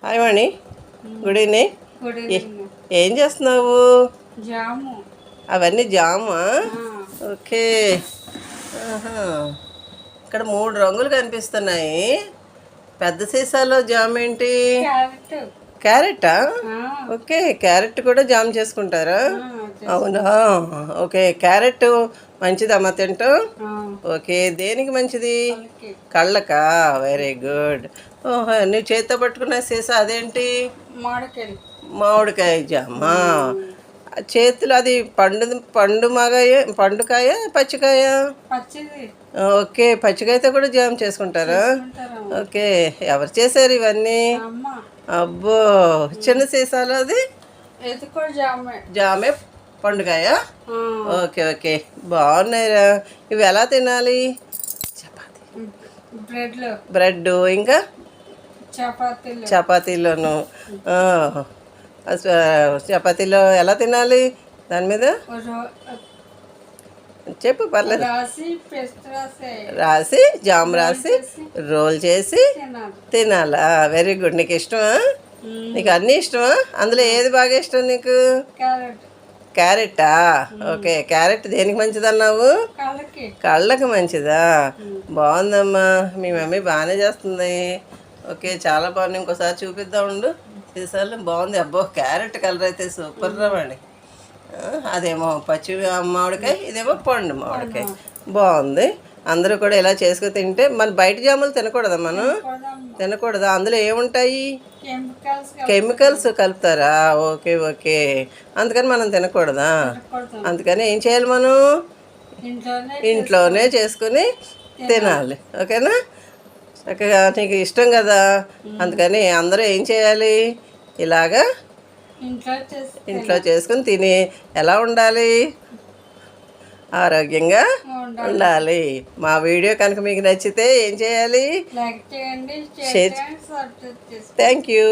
Hi వాణి, good evening. Good evening. ఏం చేస్తున్నావు? జాము. అవన్నీ జామా? ఓకే. ఆహా. ఇక్కడ 3 రంగులు కనిపిస్తున్నాయి. పెద్ద సీసాలో జామ్ ఏంటి? క్యారెటా? ఓకే, క్యారెట్ కూడా జామ్ చేసుకుంటారా? అవునా? ఓకే, క్యారెట్ మంచిదమ్మా తింటాం. ఓకే, దేనికి మంచిది? కళ్ళకా? Very good. ఓహో, నువ్వు చేతితో పట్టుకున్న సీసా అదేంటి? మామిడికాయ జామా. చేతులు అది పండుకాయ పచ్చికాయ? ఓకే, పచ్చికాయతో కూడా జామ్ చేసుకుంటారా? ఓకే, ఎవరు చేశారు ఇవన్నీ? అబ్బో, చిన్న సీసాలో అది జామే పండుకాయ. Okay okay, బాగున్నాయిరా. ఇవి ఎలా తినాలి? బ్రెడ్ ఇంకా చపాతీలోను. చపాతీలో ఎలా తినాలి? దాని మీద చెప్పు, పర్లేదు. రాసి జామ్ రాసి రోల్ చేసి తినాలా? Very good. నీకు ఇష్టమా? నీకు అన్నీ ఇష్టమా? అందులో ఏది బాగా ఇష్టం నీకు? క్యారెటా? ఓకే, క్యారెట్ దేనికి మంచిది అన్నావు? కళ్ళకి మంచిదా? బాగుందమ్మా, మీ మమ్మీ బాగానే చేస్తుంది. ఓకే, చాలా బాగుంది. ఇంకోసారి చూపిద్దాం ఉండు. సీసాలు బాగుంది. అబ్బో, క్యారెట్ కలర్ అయితే సూపర్ రావండి. అదేమో పచ్చి మామిడికాయ, ఇదేమో పండు మామిడికాయ. బాగుంది. అందరూ కూడా ఇలా చేసుకుని తింటే మన బయట జాములు తినకూడదా? మనం తినకూడదా? అందులో ఏముంటాయి? కెమికల్స్ కలుపుతారా? ఓకే ఓకే, అందుకని మనం తినకూడదా? అందుకని ఏం చేయాలి మనం? ఇంట్లోనే చేసుకుని తినాలి. ఓకేనా? చక్కగా నీకు ఇష్టం కదా, అందుకని అందరూ ఏం చేయాలి? ఇలాగా ఇంట్లో చేసుకుని తిని ఎలా ఉండాలి? ఆరోగ్యంగా ఉండాలి. మా వీడియో కనుక మీకు నచ్చితే ఏం చేయాలి? లైక్ చేయండి, షేర్. Thank you.